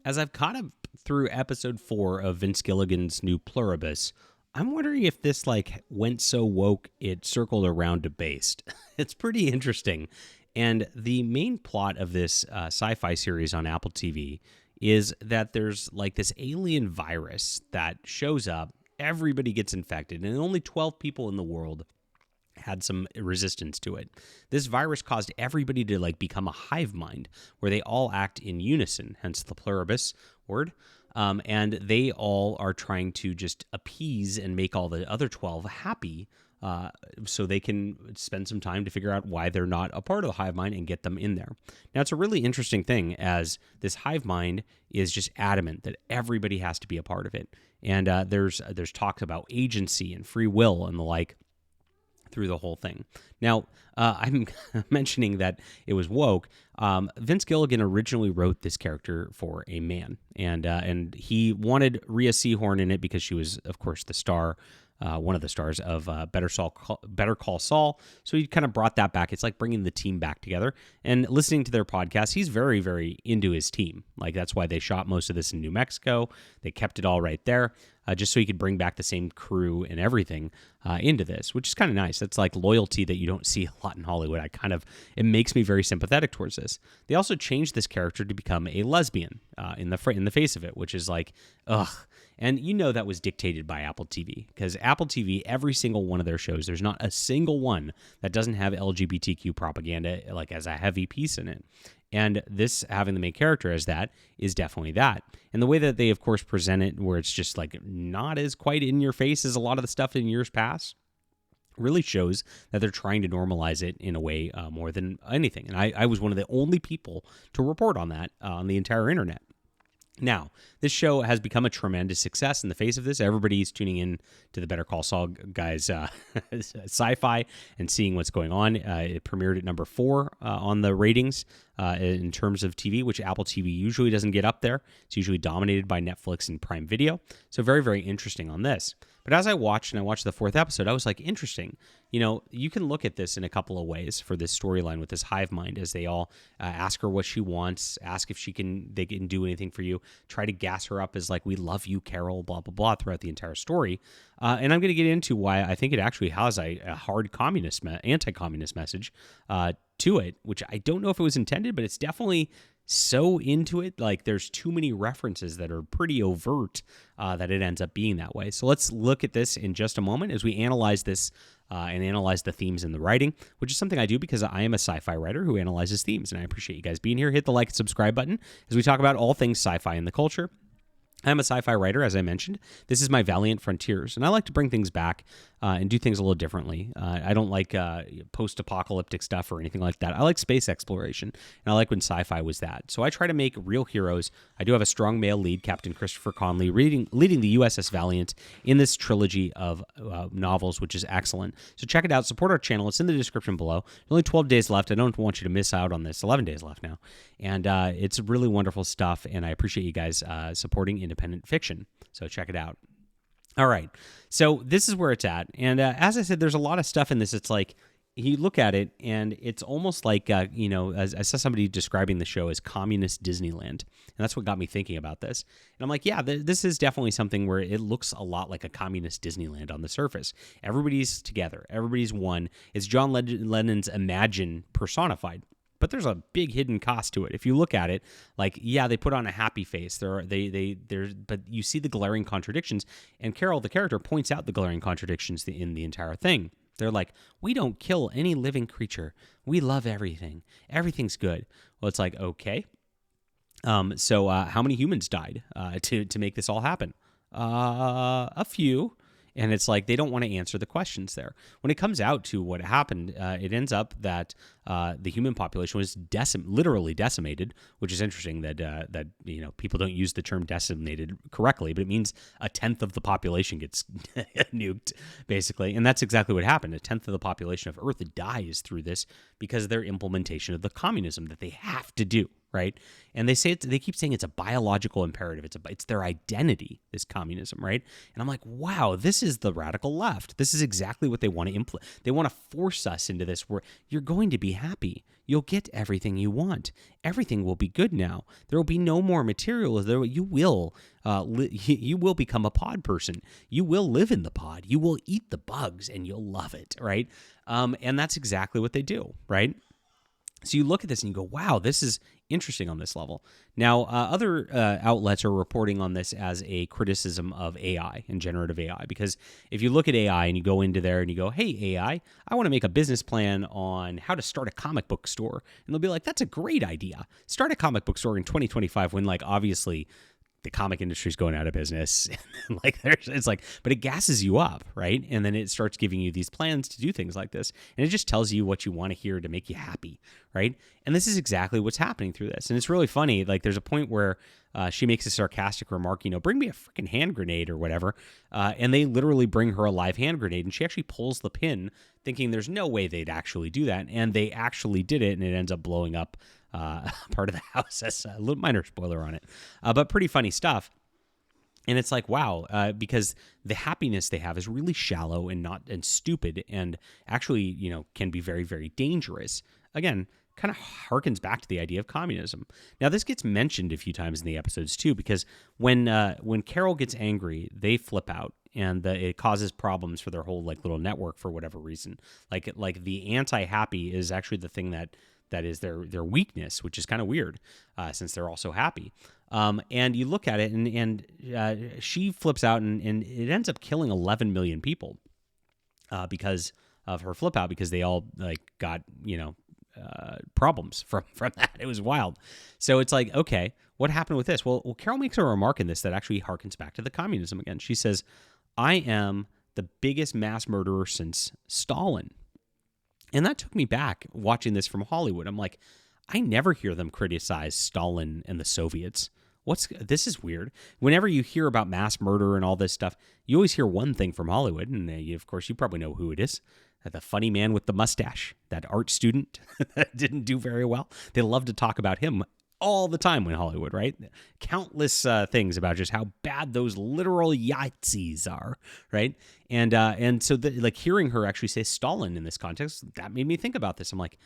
As I've caught up through episode 4 of Vince Gilligan's new Pluribus, I'm wondering if this went so woke it circled around to based. It's pretty interesting. And the main plot of this sci-fi series on Apple TV is that there's this alien virus that shows up, everybody gets infected, and only 12 people in the world had some resistance to it. This virus caused everybody to become a hive mind where they all act in unison, hence the pluribus word. And they all are trying to just appease and make all the other 12 happy so they can spend some time to figure out why they're not a part of the hive mind and get them in there. Now, it's a really interesting thing as this hive mind is just adamant that everybody has to be a part of it. And there's talks about agency and free will and the like through the whole thing. Now, I'm mentioning that it was woke. Vince Gilligan originally wrote this character for a man, and he wanted Rhea Seahorn in it because she was, of course, the star, one of the stars of Better Call Saul. So he kind of brought that back. It's like bringing the team back together. And listening to their podcast, he's very, very into his team. That's why they shot most of this in New Mexico. They kept it all right there, just so he could bring back the same crew and everything into this, which is kind of nice. That's loyalty that you don't see a lot in Hollywood. It makes me very sympathetic towards this. They also changed this character to become a lesbian in the face of it, which is ugh. And that was dictated by Apple TV, because Apple TV, every single one of their shows, there's not a single one that doesn't have LGBTQ propaganda as a heavy piece in it. And this, having the main character as that, is definitely that. And the way that they, of course, present it, where it's just not as quite in your face as a lot of the stuff in years past, really shows that they're trying to normalize it in a way more than anything. And I was one of the only people to report on that on the entire internet. Now, this show has become a tremendous success in the face of this. Everybody's tuning in to the Better Call Saul guys' sci-fi and seeing what's going on. It premiered at number 4 on the ratings in terms of TV, which Apple TV usually doesn't get up there. It's usually dominated by Netflix and Prime Video. So very, very interesting on this. But as I watched the 4th episode, I was interesting. You can look at this in a couple of ways for this storyline with this hive mind, as they all ask her what she wants, ask if they can do anything for you, try to gas her up as we love you, Carol, blah, blah, blah, throughout the entire story. And I'm going to get into why I think it actually has a hard anti-communist message to it, which I don't know if it was intended, but it's definitely so into it. There's too many references that are pretty overt that it ends up being that way. So let's look at this in just a moment as we analyze this and analyze the themes in the writing, which is something I do because I am a sci-fi writer who analyzes themes, and I appreciate you guys being here. Hit the like and subscribe button as we talk about all things sci-fi in the culture. I'm a sci-fi writer, as I mentioned. This is my Valiant Frontiers, and I like to bring things back and do things a little differently. I don't like post-apocalyptic stuff or anything like that. I like space exploration, and I like when sci-fi was that. So I try to make real heroes. I do have a strong male lead, Captain Christopher Conley, leading the USS Valiant in this trilogy of novels, which is excellent. So check it out. Support our channel. It's in the description below. There's only 12 days left. I don't want you to miss out on this. 11 days left now. And it's really wonderful stuff, and I appreciate you guys supporting independent fiction. So check it out. All right. So this is where it's at. And as I said, there's a lot of stuff in this. It's you look at it, and it's almost as I saw somebody describing the show as communist Disneyland. And that's what got me thinking about this. And I'm yeah, this is definitely something where it looks a lot like a communist Disneyland on the surface. Everybody's together. Everybody's one. It's John Lennon's Imagine personified. But there's a big hidden cost to it. If you look at it, they put on a happy face. But you see the glaring contradictions. And Carol, the character, points out the glaring contradictions in the entire thing. They're we don't kill any living creature. We love everything. Everything's good. Well, it's okay. So how many humans died to make this all happen? A few. And it's they don't want to answer the questions there. When it comes out to what happened, it ends up that the human population was literally decimated, which is interesting that people don't use the term decimated correctly, but it means a tenth of the population gets nuked, basically. And that's exactly what happened. A tenth of the population of Earth dies through this because of their implementation of the communism that they have to do. right? And they keep saying it's a biological imperative. It's their identity, this communism, right? And I'm like, wow, this is the radical left. This is exactly what they want to implement. They want to force us into this where you're going to be happy. You'll get everything you want. Everything will be good now. There will be no more materialism. You will become a pod person. You will live in the pod. You will eat the bugs, and you'll love it, right? And that's exactly what they do, right? So you look at this and you go, wow, this is interesting on this level. Now, other outlets are reporting on this as a criticism of AI and generative AI, because if you look at AI and you go into there and you go, hey, AI, I want to make a business plan on how to start a comic book store. And they'll be like, that's a great idea. Start a comic book store in 2025 when, like, obviously the comic industry is going out of business. Like it's like, but it gasses you up, right? And then it starts giving you these plans to do things like this. And it just tells you what you want to hear to make you happy, right? And this is exactly what's happening through this. And it's really funny. Like there's a point where she makes a sarcastic remark, bring me a freaking hand grenade or whatever. And they literally bring her a live hand grenade, and she actually pulls the pin thinking there's no way they'd actually do that. And they actually did it, and it ends up blowing up part of the house. That's a little minor spoiler on it, but pretty funny stuff. And it's like, wow, because the happiness they have is really shallow and stupid, and actually, can be very, very dangerous. Again, kind of harkens back to the idea of communism. Now, this gets mentioned a few times in the episodes too, because when Carol gets angry, they flip out, and it causes problems for their whole little network for whatever reason. Like the anti-happy is actually the thing that is their weakness, which is kind of weird, since they're all so happy. And you look at it, and she flips out, and it ends up killing 11 million people because of her flip out, because they all got problems from that. It was wild. So it's like, okay, what happened with this? Well, Carol makes a remark in this that actually harkens back to the communism again. She says, "I am the biggest mass murderer since Stalin." And that took me back watching this from Hollywood. I'm like, I never hear them criticize Stalin and the Soviets. This is weird. Whenever you hear about mass murder and all this stuff, you always hear one thing from Hollywood, and of course you probably know who it is. The funny man with the mustache, that art student that didn't do very well. They love to talk about him all the time in Hollywood, right? Countless things about just how bad those literal Yahtzees are, right? And so hearing her actually say Stalin in this context, that made me think about this. I'm like,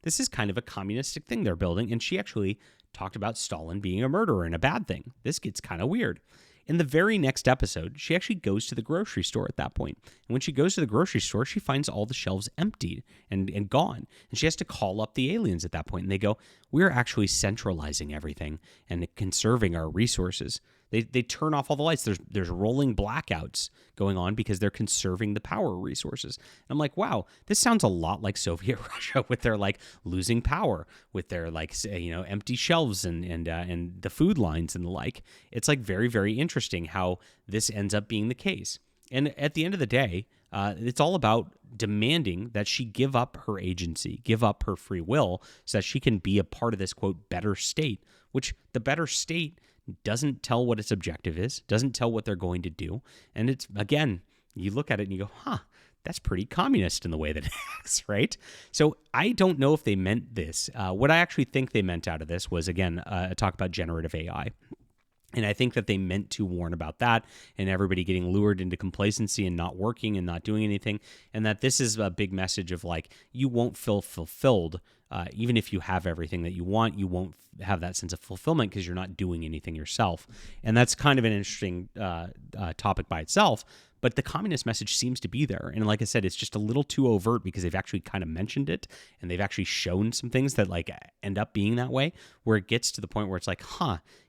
this is kind of a communistic thing they're building. And she actually talked about Stalin being a murderer and a bad thing. This gets kind of weird. In the very next episode, she actually goes to the grocery store at that point. And when she goes to the grocery store, she finds all the shelves emptied and gone. And she has to call up the aliens at that point. And they go, we're actually centralizing everything and conserving our resources. They turn off all the lights. There's rolling blackouts going on because they're conserving the power resources. And I'm like, wow, this sounds a lot like Soviet Russia with their losing power, with their empty shelves and the food lines and the like. It's very, very interesting how this ends up being the case. And at the end of the day, it's all about demanding that she give up her agency, give up her free will, so that she can be a part of this, quote, better state, which the better state doesn't tell what its objective is, doesn't tell what they're going to do. And it's, again, you look at it and you go, that's pretty communist in the way that it acts, right? So I don't know if they meant this. What I actually think they meant out of this was, again, a talk about generative AI. And I think that they meant to warn about that and everybody getting lured into complacency and not working and not doing anything. And that this is a big message of you won't feel fulfilled. Even if you have everything that you want, you won't have that sense of fulfillment because you're not doing anything yourself. And that's kind of an interesting topic by itself. But the communist message seems to be there. And like I said, it's just a little too overt because they've actually kind of mentioned it, and they've actually shown some things that end up being that way, where it gets to the point where it's like,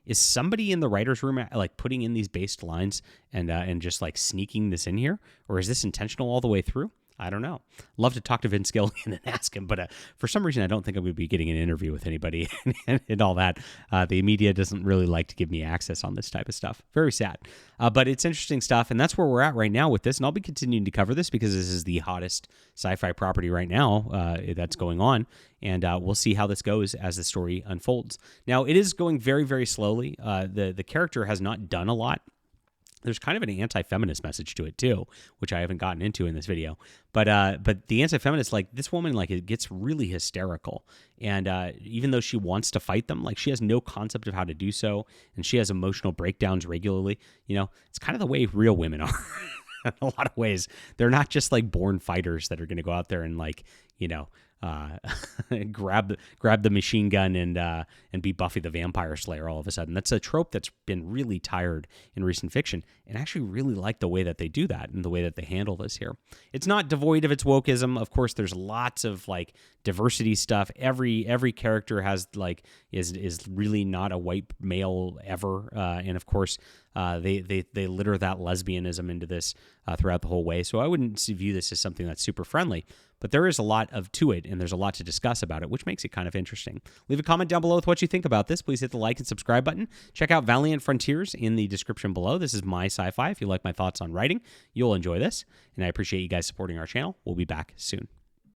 is somebody in the writer's room putting in these based lines and just sneaking this in here? Or is this intentional all the way through? I don't know. Love to talk to Vince Gilligan and ask him, but for some reason, I don't think I'm going to be getting an interview with anybody and all that. The media doesn't really like to give me access on this type of stuff. Very sad. But it's interesting stuff, and that's where we're at right now with this, and I'll be continuing to cover this because this is the hottest sci-fi property right now that's going on, and we'll see how this goes as the story unfolds. Now, it is going very, very slowly. The character has not done a lot There's kind of an anti-feminist message to it too, which I haven't gotten into in this video. But the anti-feminist, like this woman, like it gets really hysterical, and even though she wants to fight them, like she has no concept of how to do so, and she has emotional breakdowns regularly. You know, it's kind of the way real women are. In a lot of ways, they're not just like born fighters that are going to go out there and like, you know, grab the machine gun and be Buffy the Vampire Slayer all of a sudden. That's a trope that's been really tired in recent fiction, and I actually really like the way that they do that and the way that they handle this here. It's not devoid of its wokeism. Of course, there's lots of like diversity stuff. Every character has like is really not a white male ever, and of course they litter that lesbianism into this throughout the whole way. So I wouldn't view this as something that's super friendly. But there is a lot to it, and there's a lot to discuss about it, which makes it kind of interesting. Leave a comment down below with what you think about this. Please hit the like and subscribe button. Check out Valiant Frontiers in the description below. This is my sci-fi. If you like my thoughts on writing, you'll enjoy this. And I appreciate you guys supporting our channel. We'll be back soon.